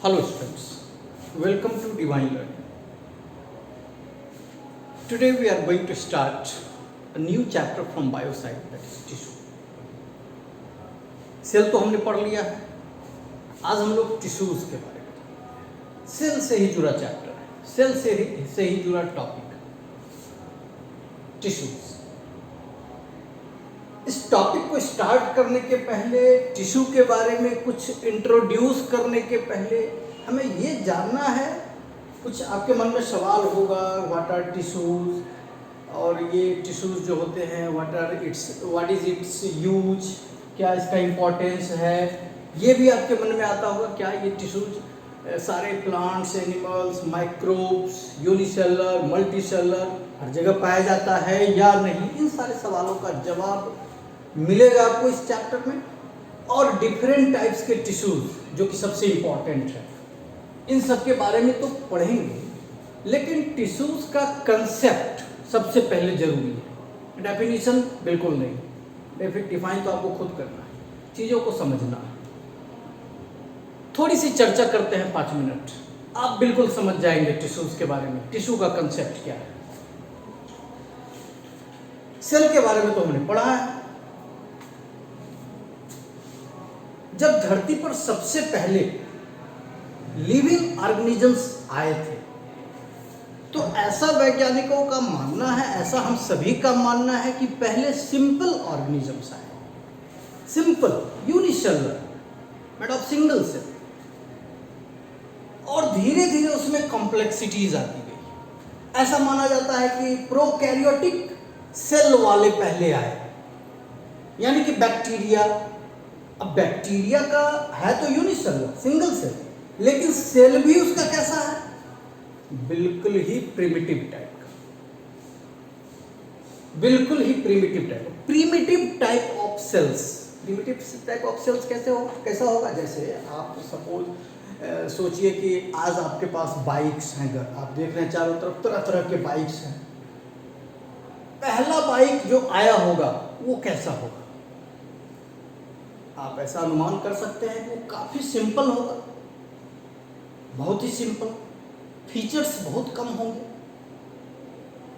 Hello students, welcome to Divine Learning. Today we are going to start a new chapter from bioscience, that is tissue. Cell तो हमने पढ़ लिया है, आज हम लोग टिश्यूज के बारे में। सेल से ही जुड़ा चैप्टर है, सेल से ही जुड़ा टॉपिक टिश्यूज। इस टॉपिक को स्टार्ट करने के पहले, टिश्यू के बारे में कुछ इंट्रोड्यूस करने के पहले हमें ये जानना है, कुछ आपके मन में सवाल होगा, व्हाट आर टिश्यूज, और ये टिश्यूज जो होते हैं व्हाट इज इट्स यूज, क्या इसका इम्पोर्टेंस है, ये भी आपके मन में आता होगा। क्या ये टिश्यूज सारे plants, animals, microbes, unicellular, multicellular हर जगह पाया जाता है या नहीं, इन सारे सवालों का जवाब मिलेगा आपको इस चैप्टर में। और डिफरेंट टाइप्स के टिश्यूज जो कि सबसे इम्पॉर्टेंट है, इन सब के बारे में तो पढ़ेंगे, लेकिन टिश्यूज का कंसेप्ट सबसे पहले जरूरी है। डेफिनेशन बिल्कुल नहीं, डिफाइन तो आपको खुद करना है, चीज़ों को समझना है। थोड़ी सी चर्चा करते हैं 5 मिनट, आप बिल्कुल समझ जाएंगे टिश्यूज के बारे में, टिश्यू का कंसेप्ट क्या है। सेल के बारे में तो हमने पढ़ा है। जब धरती पर सबसे पहले लिविंग ऑर्गेनिजम्स आए थे, तो ऐसा वैज्ञानिकों का मानना है, ऐसा हम सभी का मानना है कि पहले सिंपल ऑर्गेनिजम्स आए, simple unicellular made of single cell, और धीरे धीरे उसमें कॉम्प्लेक्सिटीज आती गई। ऐसा माना जाता है कि प्रोकैरियोटिक सेल वाले पहले आए, यानी कि बैक्टीरिया। अब बैक्टीरिया का है तो यूनिसेलुलर सिंगल सेल, लेकिन सेल भी उसका कैसा है, बिल्कुल ही प्रिमिटिव टाइप का, बिल्कुल ही primitive type of cells. Primitive type of cells कैसा होगा, जैसे आप सपोज सोचिए कि आज आपके पास बाइक्स हैं, आप देख रहे हैं चारों तरफ तरह तरह के बाइक्स हैं। पहला बाइक जो आया होगा वो कैसा होगा, आप ऐसा अनुमान कर सकते हैं कि वो काफी सिंपल होगा, बहुत ही सिंपल, फीचर्स बहुत कम होंगे।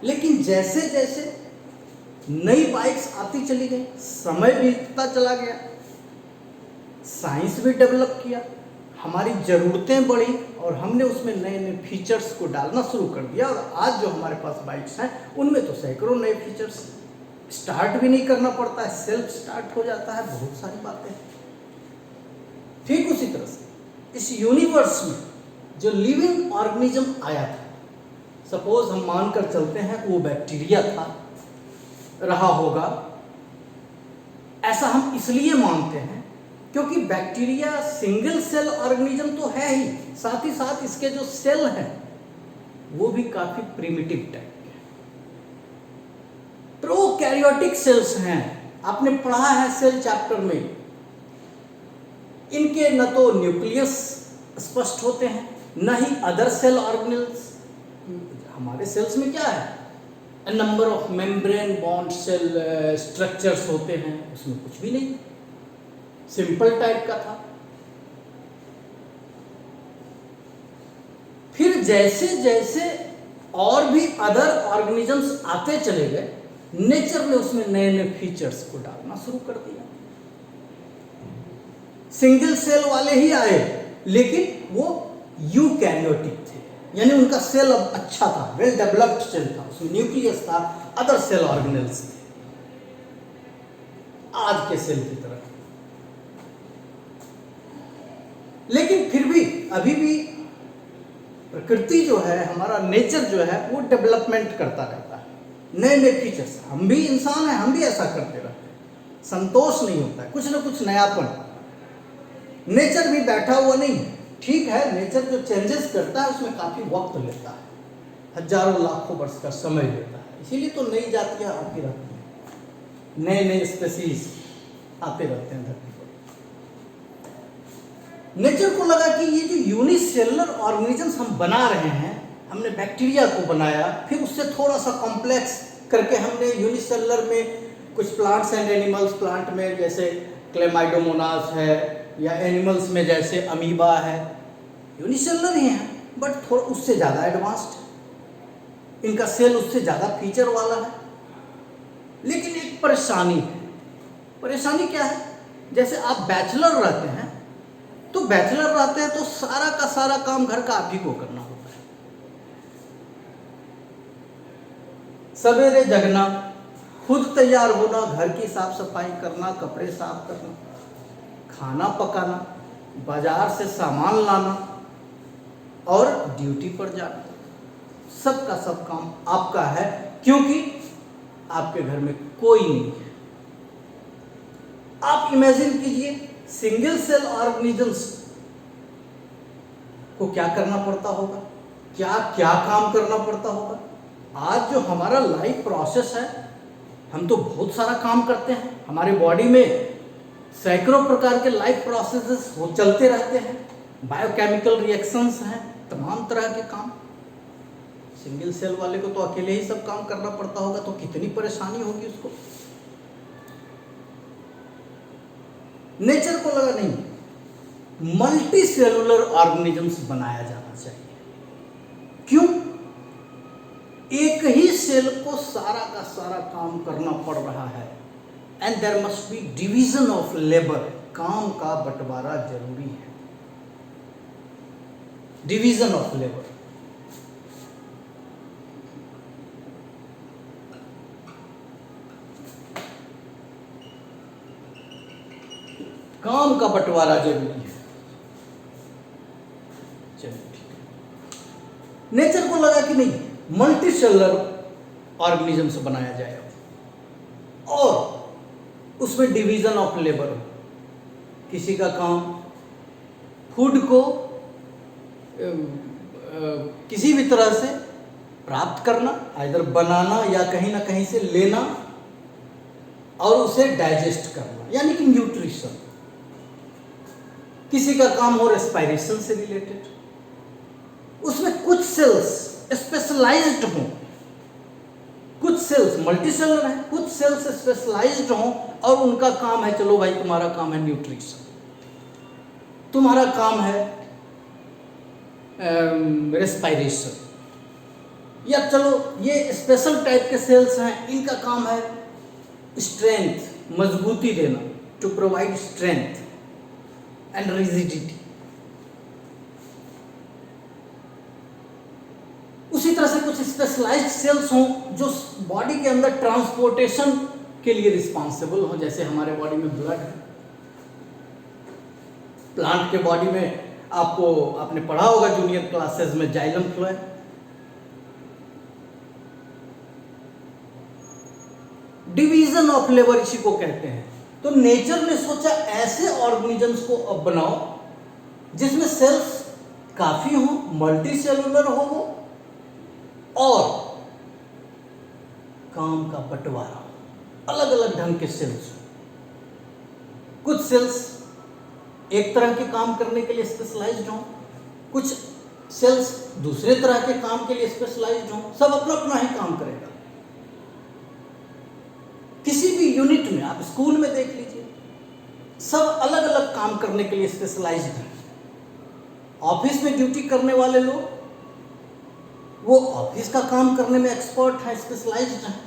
लेकिन जैसे जैसे नई बाइक्स आती चली गई, समय बीतता चला गया, साइंस भी डेवलप किया, हमारी ज़रूरतें बढ़ी और हमने उसमें नए नए फीचर्स को डालना शुरू कर दिया। और आज जो हमारे पास बाइक्स हैं उनमें तो सैकड़ों नए फीचर्स, स्टार्ट भी नहीं करना पड़ता है, सेल्फ स्टार्ट हो जाता है, बहुत सारी बातें। ठीक उसी तरह से इस यूनिवर्स में जो लिविंग ऑर्गेनिज्म आया था, सपोज हम मानकर चलते हैं वो बैक्टीरिया था, रहा होगा। ऐसा हम इसलिए मानते हैं क्योंकि बैक्टीरिया सिंगल सेल ऑर्गेनिज्म तो है ही, साथ ही साथ इसके जो सेल हैं वो भी काफी प्रिमिटिव टाइप के प्रोकैरियोटिक सेल्स हैं। आपने पढ़ा है सेल चैप्टर में, इनके न तो न्यूक्लियस स्पष्ट होते हैं, न ही अदर सेल ऑर्गेनेल्स। हमारे सेल्स में क्या है, number of membrane bound cell structures होते हैं, उसमें कुछ भी नहीं, सिंपल टाइप का था। फिर जैसे जैसे और भी अदर ऑर्गेनिजम्स आते चले गए, नेचर ने उसमें नए नए फीचर्स को डालना शुरू कर दिया। सिंगल सेल वाले ही आए, लेकिन वो यूकैरियोटिक थे, यानी उनका सेल अब अच्छा था, वेल डेवलप्ड सेल था, उसमें न्यूक्लियस था, अदर सेल ऑर्गेनेल्स थे, आज के सेल की तरह। लेकिन फिर भी अभी भी प्रकृति जो है, हमारा नेचर जो है, वो डेवलपमेंट करता रहता है, नए नए फीचर्स। हम भी इंसान हैं, हम भी ऐसा करते रहते हैं, संतोष नहीं होता है, कुछ ना कुछ नयापन। नेचर भी बैठा हुआ नहीं, ठीक है, नेचर जो चेंजेस करता है उसमें काफी वक्त लेता है, हजारों लाखों वर्ष का समय लेता है। इसीलिए तो नई जातियां आती रहती हैं, नए नए स्पेसीज आते रहते हैं धरती पर। नेचर को लगा कि ये जो यूनिसेलुलर ऑर्गेनिजम्स हम बना रहे हैं, हमने बैक्टीरिया को बनाया, फिर उससे थोड़ा सा कॉम्प्लेक्स करके हमने यूनिसेलुलर में कुछ प्लांट्स एंड एनिमल्स, प्लांट में जैसे क्लेमाइडोमोनास है, या एनिमल्स में जैसे अमीबा है, यूनिसेलुलर ही हैं, बट थोड़ा उससे ज़्यादा एडवांस्ड, इनका सेल उससे ज़्यादा फीचर वाला है। लेकिन एक परेशानी है। परेशानी क्या है? जैसे आप बैचलर रहते हैं, तो बैचलर रहते हैं तो सारा का सारा काम घर का आप ही को करना होता है। सवेरे जगना, खुद तैयार होना, घर की साफ सफाई करना, कपड़े साफ करना, खाना पकाना, बाजार से सामान लाना और ड्यूटी पर जाना, सब का सब काम आपका है, क्योंकि आपके घर में कोई नहीं है। आप इमेजिन कीजिए, सिंगल सेल ऑर्गेनिजम्स को क्या करना पड़ता होगा, क्या क्या काम करना पड़ता होगा। आज जो हमारा लाइफ प्रोसेस है, हम तो बहुत सारा काम करते हैं, हमारे बॉडी में सैकड़ों प्रकार के लाइफ प्रोसेसेस वो चलते रहते हैं, बायोकेमिकल रिएक्शंस हैं, तमाम तरह के काम। सिंगल सेल वाले को तो अकेले ही सब काम करना पड़ता होगा, तो कितनी परेशानी होगी उसको। नेचर को लगा नहीं, मल्टी सेलुलर ऑर्गेनिजम्स बनाया जाना चाहिए। क्यों? एक ही सेल को सारा का सारा काम करना पड़ रहा है, and there must be division of labour. काम का बंटवारा जरूरी है, डिवीजन ऑफ लेबर। काम का बंटवारा जरूरी है। चलिए ठीक है। नेचर को लगा कि नहीं, मल्टी सेलुलर ऑर्गेनिजम से बनाया जाए और उसमें डिवीजन ऑफ लेबर हो। किसी का काम फूड को किसी भी तरह से प्राप्त करना, आइदर बनाना या कहीं ना कहीं से लेना और उसे डाइजेस्ट करना, यानी कि न्यूट्रिशन। किसी का काम हो रेस्पिरेशन से रिलेटेड, उसमें कुछ सेल्स स्पेशलाइज्ड हों, कुछ सेल्स मल्टी सेलुलर हैं, कुछ सेल्स स्पेशलाइज्ड हों और उनका काम है, चलो भाई तुम्हारा काम है न्यूट्रिशन, तुम्हारा काम है रेस्पिरेशन, या चलो ये स्पेशल टाइप के सेल्स हैं, इनका काम है स्ट्रेंथ, मजबूती देना, to provide strength and rigidity. उसी तरह से कुछ स्पेशलाइज्ड सेल्स हों जो बॉडी के अंदर ट्रांसपोर्टेशन के लिए रिस्पॉन्सिबल हो, जैसे हमारे बॉडी में ब्लड है, प्लांट के बॉडी में आपने पढ़ा होगा जूनियर क्लासेस में xylem phloem. Division of labour इसी को कहते हैं। तो नेचर ने सोचा ऐसे ऑर्गेनिजम्स को अब बनाओ जिसमें सेल्स काफी हो, मल्टी सेलुलर हो वो, और काम का बंटवारा, अलग अलग ढंग के सेल्स। कुछ सेल्स एक तरह के काम करने के लिए स्पेशलाइज्ड हों, कुछ सेल्स दूसरे तरह के काम के लिए स्पेशलाइज्ड हों, सब अपना अपना ही काम करेगा। किसी भी यूनिट में आप स्कूल में देख लीजिए, सब अलग अलग काम करने के लिए स्पेशलाइज्ड हैं। ऑफिस में ड्यूटी करने वाले लोग वो ऑफिस का काम करने में एक्सपर्ट हैं, स्पेशलाइज्ड हैं।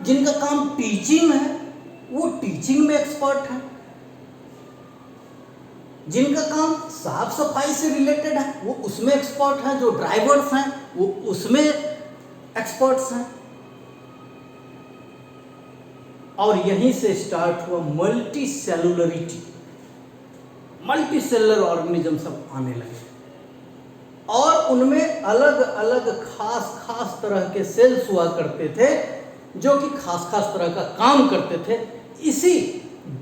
जिनका काम टीचिंग है वो टीचिंग में एक्सपर्ट हैं। जिनका काम साफ सफाई से रिलेटेड है वो उसमें एक्सपर्ट हैं। जो ड्राइवर्स हैं वो उसमें एक्सपर्ट्स हैं। और यहीं से स्टार्ट हुआ multi cellularity, multi cellular organism सब आने लगे और उनमें अलग अलग खास खास तरह के सेल्स हुआ करते थे जो कि खास खास तरह का काम करते थे। इसी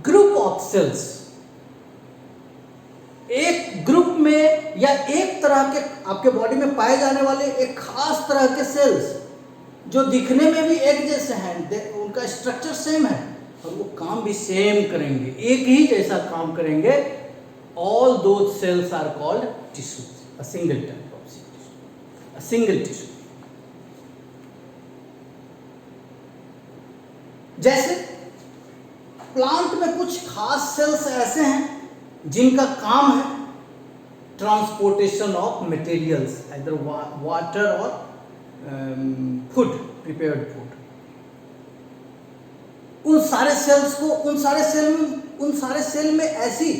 ग्रुप ऑफ सेल्स, एक ग्रुप में या एक तरह के आपके बॉडी में पाए जाने वाले एक खास तरह के सेल्स जो दिखने में भी एक जैसे हैं, उनका स्ट्रक्चर सेम है और वो काम भी सेम करेंगे, एक ही जैसा काम करेंगे। All those cells are called tissue, a single type of tissue, a single tissue. जैसे प्लांट में कुछ खास सेल्स ऐसे हैं जिनका काम है transportation of materials, either water और फूड, प्रिपेयर्ड फूड। उन सारे सेल्स को, उन सारे सेल में ऐसी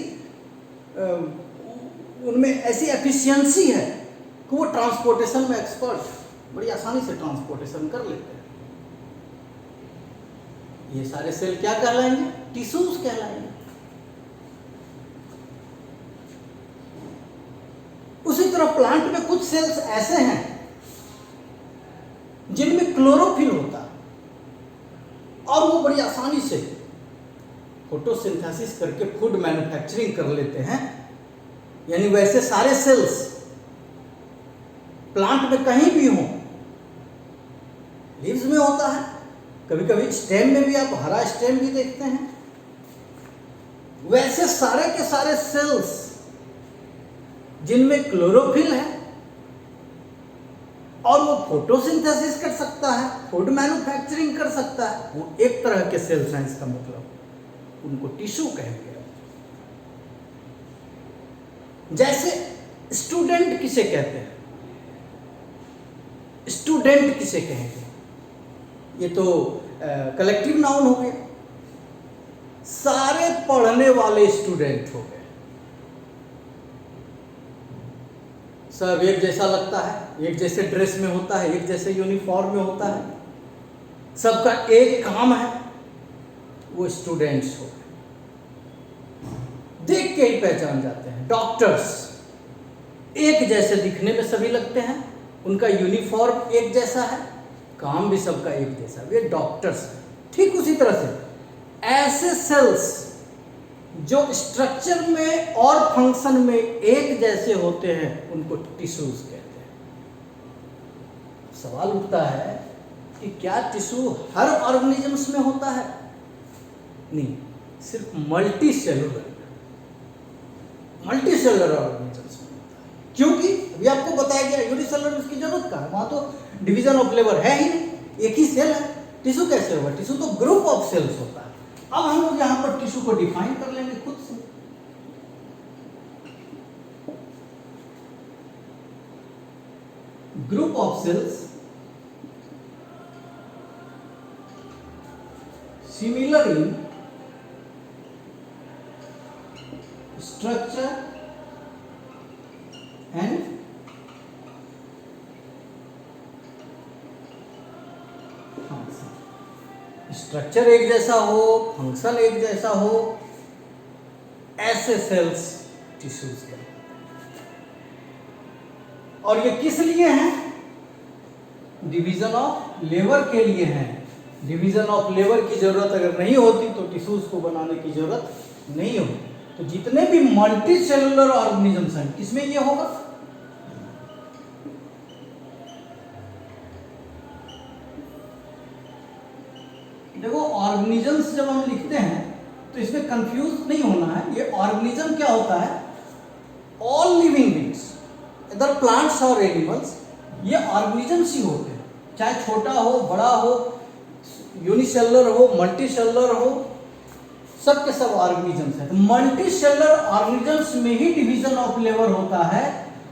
उनमें ऐसी एफिशिएंसी है कि वो ट्रांसपोर्टेशन में एक्सपर्ट, बड़ी आसानी से ट्रांसपोर्टेशन कर लेते हैं। ये सारे सेल क्या कहलाएंगे? टिश्यूज कहलाएंगे। उसी तरह प्लांट में कुछ सेल्स ऐसे हैं जिनमें क्लोरोफिल होता है और वो बड़ी आसानी से फोटोसिंथेसिस करके फूड मैन्युफैक्चरिंग कर लेते हैं। यानी वैसे सारे सेल्स प्लांट में कहीं भी हों, लीव्स में होता है, कभी कभी स्टेम में भी आप हरा स्टेम भी देखते हैं, वैसे सारे के सारे सेल्स जिनमें क्लोरोफिल है और वो फोटोसिंथेसिस कर सकता है, फूड मैन्युफैक्चरिंग कर सकता है, वो एक तरह के सेल्स हैं। इसका मतलब उनको टिश्यू कहेंगे। जैसे स्टूडेंट किसे कहते हैं? स्टूडेंट किसे कहेंगे? ये तो कलेक्टिव नाउन हो गया, सारे पढ़ने वाले स्टूडेंट हो गए। सब एक जैसा लगता है, एक जैसे ड्रेस में होता है, एक जैसे यूनिफॉर्म में होता है, सबका एक काम है, वो स्टूडेंट्स हो गए। देख के ही पहचान जाते हैं। डॉक्टर्स एक जैसे दिखने में सभी लगते हैं, उनका यूनिफॉर्म एक जैसा है, काम भी सबका एक जैसा, वे डॉक्टर्स हैं। ठीक उसी तरह से ऐसे सेल्स जो स्ट्रक्चर में और फंक्शन में एक जैसे होते हैं, उनको टिश्यूज कहते हैं। सवाल उठता है कि क्या टिश्यू हर ऑर्गेनिजम्स में होता है? नहीं, सिर्फ मल्टी सेलुलर ऑर्गेनिजम्स में होता है। क्योंकि अभी आपको बताया गया यूनिसेलुलर, इसकी जरूरत कहाँ है? वहां तो डिवीजन ऑफ लेबर है ही नहीं, एक ही सेल है। टिश्यू कैसे होगा? टिश्यू तो ग्रुप ऑफ सेल्स होता है। अब हम लोग यहां पर टिश्यू को डिफाइन कर लेंगे खुद से। Group of cells similar in structure and function. Structure एक जैसा हो, फंक्शन एक जैसा हो, ऐसे सेल्स टिश्यूज कहलाते हैं। और ये किस लिए हैं? डिवीजन ऑफ लेबर के लिए हैं। डिवीजन ऑफ लेबर की जरूरत अगर नहीं होती तो टिश्यूज को बनाने की जरूरत नहीं होती। तो जितने भी मल्टी सेलुलर ऑर्गेनिजम्स हैं, किसमें ये होगा? देखो, ऑर्गेनिजम्स जब हम लिखते हैं तो इसमें कंफ्यूज नहीं होना है। ये ऑर्गेनिज्म क्या होता है? ऑल लिविंग बींग्स, इधर प्लांट्स और एनिमल्स, ये ऑर्गेनिजम्स ही होते हैं। चाहे छोटा हो, बड़ा हो, यूनिसेलुलर हो, मल्टी सेलुलर हो, सब के सब ऑर्गेनिजम्स हैं। तो मल्टी सेलुलर ऑर्गेनिजम्स में ही डिवीजन ऑफ लेबर होता है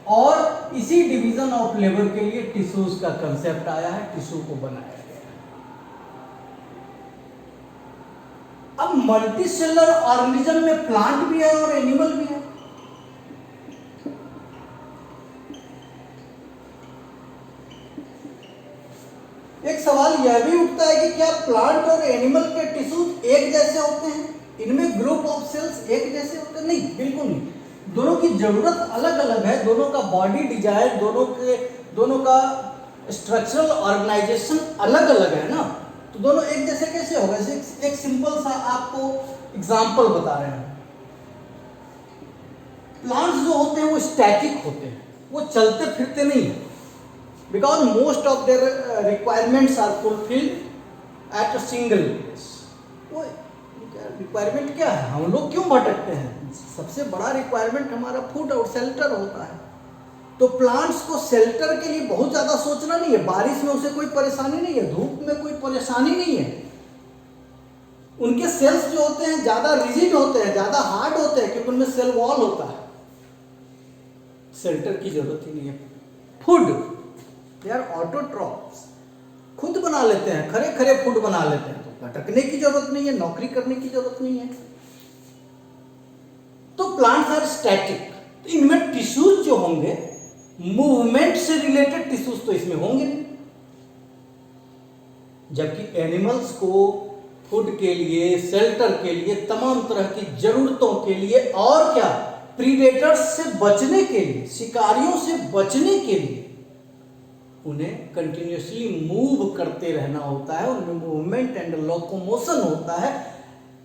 और इसी डिवीजन ऑफ लेबर के लिए टिश्यूज का कंसेप्ट आया है, टिश्यू को बनाया गया। अब मल्टी सेलुलर ऑर्गेनिज्म में प्लांट भी है और एनिमल भी है। एक सवाल यह भी उठता है कि क्या प्लांट और एनिमल के टिश्यूज एक जैसे होते हैं? इनमें ग्रुप ऑफ सेल्स एक जैसे होते हैं? नहीं, बिल्कुल नहीं। दोनों की जरूरत अलग अलग है, दोनों का बॉडी डिजाइन, दोनों का स्ट्रक्चरल ऑर्गेनाइजेशन अलग अलग है ना। तो दोनों एक जैसे कैसे होगा? एक सिंपल सा आपको एग्जांपल बता रहे हैं। प्लांट्स जो होते हैं वो स्टैटिक होते हैं, वो चलते फिरते नहीं है, because most of their requirements are fulfilled at a single place. वो रिक्वायरमेंट क्या है? हम लोग क्यों भटकते हैं? सबसे बड़ा रिक्वायरमेंट हमारा फूड और शेल्टर होता है। तो प्लांट्स को शेल्टर के लिए बहुत ज़्यादा सोचना नहीं है। बारिश में उसे कोई परेशानी नहीं है, धूप में कोई परेशानी नहीं है। उनके सेल्स जो होते हैं ज़्यादा रिजिड होते हैं, ज़्यादा हार्ड होते हैं, क्योंकि उनमें सेल वॉल होता है। शेल्टर की जरूरत ही नहीं है। फूड, दे आर ऑटोट्रॉफ्स, खुद बना लेते हैं, खरे खरे फूड बना लेते हैं, तो भटकने की जरूरत नहीं है, नौकरी करने की जरूरत नहीं है। तो प्लांट्स आर स्टैटिक, तो इनमें टिश्यूज जो होंगे मूवमेंट से रिलेटेड टिश्यूज तो इसमें होंगे नहीं। जबकि एनिमल्स को फूड के लिए, शेल्टर के लिए, तमाम तरह की जरूरतों के लिए और क्या, प्रीडेटर्स से बचने के लिए, शिकारियों से बचने के लिए उन्हें कंटिन्यूसली मूव करते रहना होता है, उनमें मूवमेंट एंड लोकोमोशन होता है।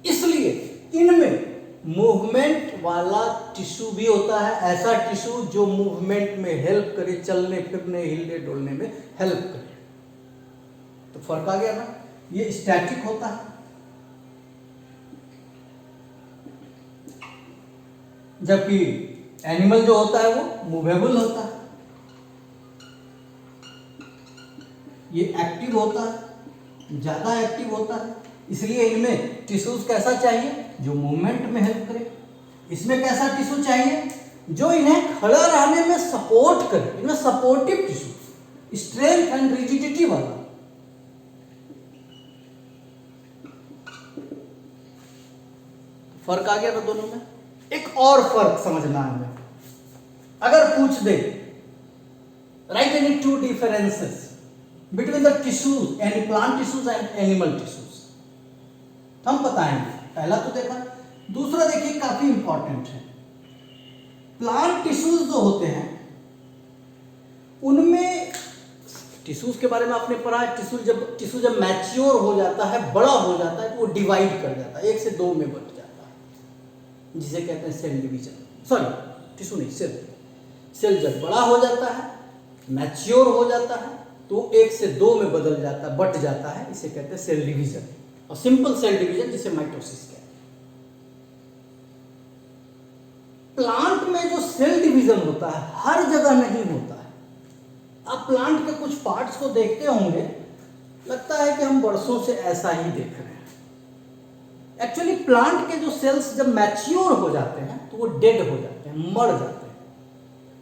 इसलिए इनमें मूवमेंट वाला टिश्यू भी होता है, ऐसा टिश्यू जो मूवमेंट में हेल्प करे, चलने फिरने हिलने डुलने में हेल्प करे। तो फर्क आ गया ना, ये स्टैटिक होता है, जबकि एनिमल जो होता है वो मूवेबल होता है, ये एक्टिव होता है, ज्यादा एक्टिव होता है। इसलिए इनमें टिश्यूज कैसा चाहिए, जो मूवमेंट में हेल्प करे। इसमें कैसा टिश्यू चाहिए, जो इन्हें खड़ा रहने में सपोर्ट करे, इनमें supportive tissue, strength and rigidity वाला। फर्क आ गया ना दोनों में। एक और फर्क समझना है हमें, अगर पूछ दे write any two differences between the tissues, any plant tissues and animal tissues, हम बताएंगे। पहला तो देखा, दूसरा देखिए काफी इंपॉर्टेंट है। प्लांट टिश्यूज जो होते हैं उनमें, टिश्यूज के बारे में आपने पढ़ा है, टिश्यू जब मैच्योर हो जाता है, बड़ा हो जाता है, तो वो डिवाइड कर जाता है, 1 से 2 में बट जाता है, जिसे कहते हैं सेल डिवीजन। सॉरी, टिश्यू नहीं, सेल। सेल जब बड़ा हो जाता है, मैच्योर हो जाता है, तो 1 से 2 में बदल जाता है, बट जाता है, इसे कहते हैं सेल डिवीजन, और सिंपल सेल डिवीजन जिसे माइटोसिस कहते हैं। प्लांट में जो सेल डिवीजन होता है हर जगह नहीं होता है। आप प्लांट के कुछ पार्ट्स को देखते होंगे, लगता है कि हम वर्षों से ऐसा ही देख रहे हैं। एक्चुअली प्लांट के जो सेल्स जब मैच्योर हो जाते हैं तो वो डेड हो जाते हैं, मर जाते हैं,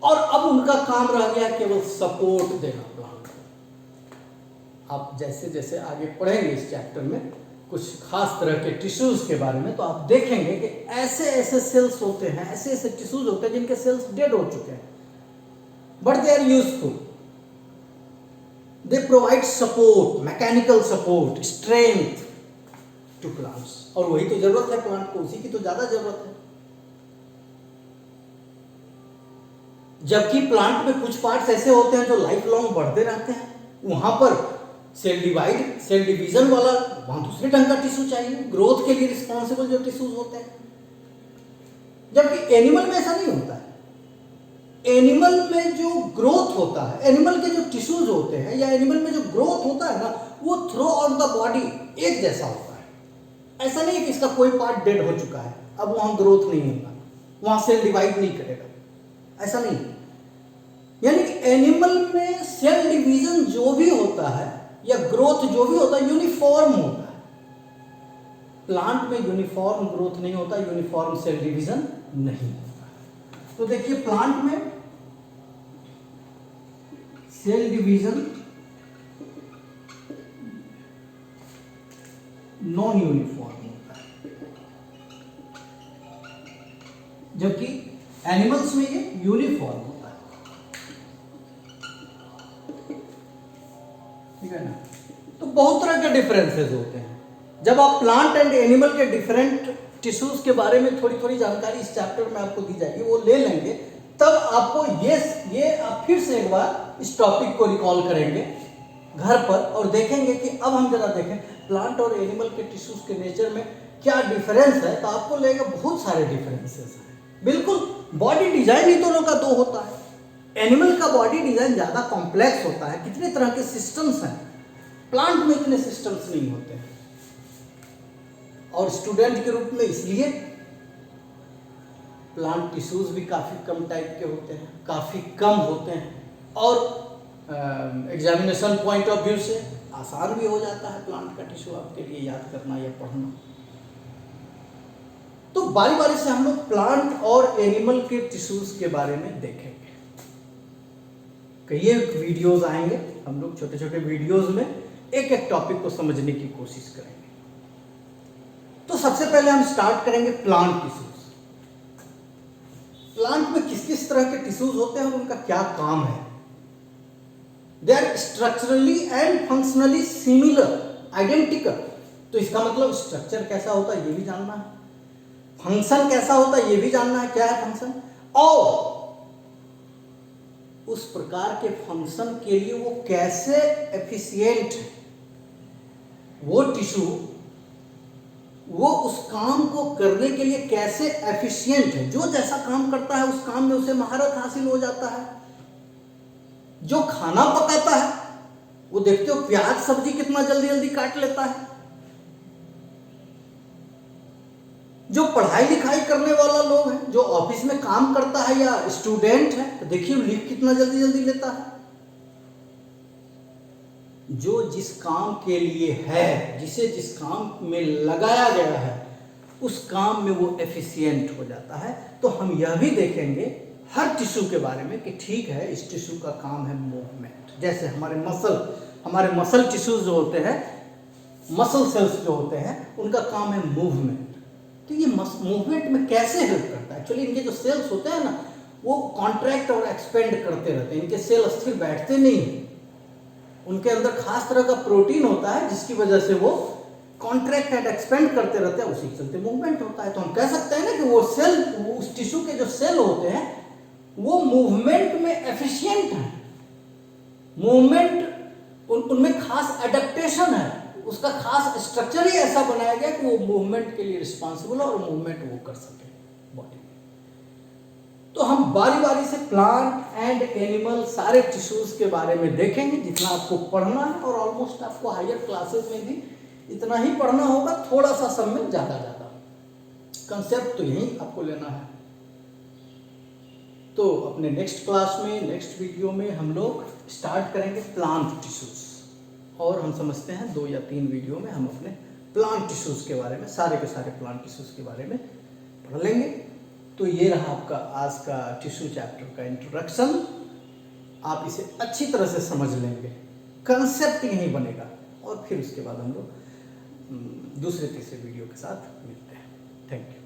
और अब उनका काम रह गया केवल सपोर्ट देना प्लांट को। आप जैसे जैसे आगे पढ़ेंगे इस चैप्टर में कुछ खास तरह के टिश्यूज के बारे में, तो आप देखेंगे कि ऐसे ऐसे सेल्स होते हैं, ऐसे ऐसे टिश्यूज होते हैं जिनके सेल्स डेड हो चुके हैं, but they are useful, they provide support, mechanical support, strength to plants. और वही तो जरूरत है प्लांट को, उसी की तो ज्यादा जरूरत है। जबकि प्लांट में कुछ पार्ट्स ऐसे होते हैं जो लाइफ लॉन्ग बढ़ते रहते हैं, वहां पर सेल डिवीजन वाला, वहां दूसरे ढंग का टिश्यू चाहिए, ग्रोथ के लिए रिस्पॉन्सिबल जो टिश्यूज होते हैं। जबकि एनिमल में ऐसा नहीं होता है। एनिमल में जो ग्रोथ होता है, एनिमल के जो टिश्यूज होते हैं या एनिमल में जो ग्रोथ होता है ना, वो थ्रू आउट द बॉडी एक जैसा होता है। ऐसा नहीं है कि इसका कोई पार्ट डेड हो चुका है, अब वहां ग्रोथ नहीं होगा, वहां सेल डिवाइड नहीं करेगा, ऐसा नहीं। यानी कि एनिमल में सेल डिवीजन जो भी होता है या ग्रोथ जो भी होता है यूनिफॉर्म होता है। प्लांट में यूनिफॉर्म ग्रोथ नहीं होता, यूनिफॉर्म सेल डिवीजन नहीं होता। तो देखिए प्लांट में सेल डिवीजन नॉन यूनिफॉर्म होता है, जबकि एनिमल्स में ये यूनिफॉर्म होता है। ठीक है ना। तो बहुत तरह के डिफरेंसेस होते हैं। जब आप प्लांट एंड एनिमल के डिफरेंट टिश्यूज के बारे में थोड़ी थोड़ी जानकारी इस चैप्टर में आपको दी जाएगी, वो ले लेंगे, तब आपको ये आप फिर से एक बार इस टॉपिक को रिकॉल करेंगे घर पर और देखेंगे कि अब हम जरा देखें प्लांट और एनिमल के टिश्यूज के नेचर में क्या डिफरेंस है। तो आपको लगेगा बहुत सारे डिफरेंसेस हैं। बिल्कुल, बॉडी डिजाइन ही दोनों का दो होता है। एनिमल का बॉडी डिजाइन ज्यादा कॉम्प्लेक्स होता है, कितने तरह के सिस्टम्स हैं, प्लांट में इतने सिस्टम्स नहीं होते हैं। और स्टूडेंट के रूप में इसलिए प्लांट टिश्यूज भी काफी कम टाइप के होते हैं, काफी कम होते हैं, और एग्जामिनेशन पॉइंट ऑफ व्यू से आसान भी हो जाता है प्लांट का टिश्यू आपके लिए याद करना या पढ़ना। तो बारी बारी से हम लोग प्लांट और एनिमल के टिश्यूज के बारे में देखेंगे। कई वीडियोस आएंगे, हम लोग छोटे छोटे वीडियोस में एक एक टॉपिक को समझने की कोशिश करेंगे। तो सबसे पहले हम स्टार्ट करेंगे प्लांट टिश्यूज। प्लांट में किस किस तरह के टिश्यूज होते हैं और उनका क्या काम है। They are structurally and functionally similar, identical. तो इसका मतलब स्ट्रक्चर कैसा होता है ये भी जानना है, फंक्शन कैसा होता है ये भी जानना है, क्या है फंक्शन, और उस प्रकार के फंक्शन के लिए वो कैसे एफिशिएंट है, वो टिश्यू वो उस काम को करने के लिए कैसे एफिशिएंट है। जो जैसा काम करता है उस काम में उसे महारत हासिल हो जाता है। जो खाना पकाता है वो देखते हो प्याज सब्जी कितना जल्दी जल्दी काट लेता है। जो पढ़ाई लिखाई करने वाला लोग है, जो ऑफिस में काम करता है या स्टूडेंट है, तो देखिए लिख कितना जल्दी जल्दी लेता है। जो जिस काम के लिए है, जिसे जिस काम में लगाया गया है, उस काम में वो एफिशिएंट हो जाता है। तो हम यह भी देखेंगे हर टिश्यू के बारे में कि ठीक है इस टिश्यू का काम है मूवमेंट। जैसे हमारे मसल टिश्यूज जो होते हैं, मसल सेल्स जो होते हैं, उनका काम है मूवमेंट। तो ये मूवमेंट में कैसे हेल्प करता है। एक्चुअली इनके जो सेल्स होते हैं ना, वो कॉन्ट्रैक्ट और एक्सपेंड करते रहते हैं। इनके सेल स्थिर बैठते नहीं हैं। उनके अंदर खास तरह का प्रोटीन होता है जिसकी वजह से वो कॉन्ट्रैक्ट एंड एक्सपेंड करते रहते हैं, उसी के चलते मूवमेंट होता है। तो हम कह सकते हैं ना कि वो सेल, उस टिश्यू के जो सेल होते हैं वो मूवमेंट में एफिशिएंट है। मूवमेंट उनमें खास एडेप्टेशन है, उसका खास स्ट्रक्चर ही ऐसा बनाया गया कि वो मूवमेंट के लिए रिस्पॉन्सिबल और मूवमेंट वो कर सके बॉडी में। तो हम बारी बारी से प्लांट एंड एनिमल सारे टिश्यूज के बारे में देखेंगे जितना आपको पढ़ना है, और ऑलमोस्ट आपको हायर क्लासेस में भी इतना ही पढ़ना होगा, थोड़ा सा सब में ज्यादा कंसेप्ट तो यही आपको लेना है। तो अपने नेक्स्ट क्लास में, नेक्स्ट वीडियो में हम लोग स्टार्ट करेंगे प्लांट टिश्यूज, और हम समझते हैं 2 या 3 वीडियो में हम अपने प्लांट टिश्यूज के बारे में, सारे के सारे प्लांट टिश्यूज के बारे में पढ़ लेंगे। तो ये रहा आपका आज का टिश्यू चैप्टर का इंट्रोडक्शन। आप इसे अच्छी तरह से समझ लेंगे, कंसेप्ट यही बनेगा, और फिर उसके बाद हम लोग दूसरे तीसरे वीडियो के साथ मिलते हैं। Thank you.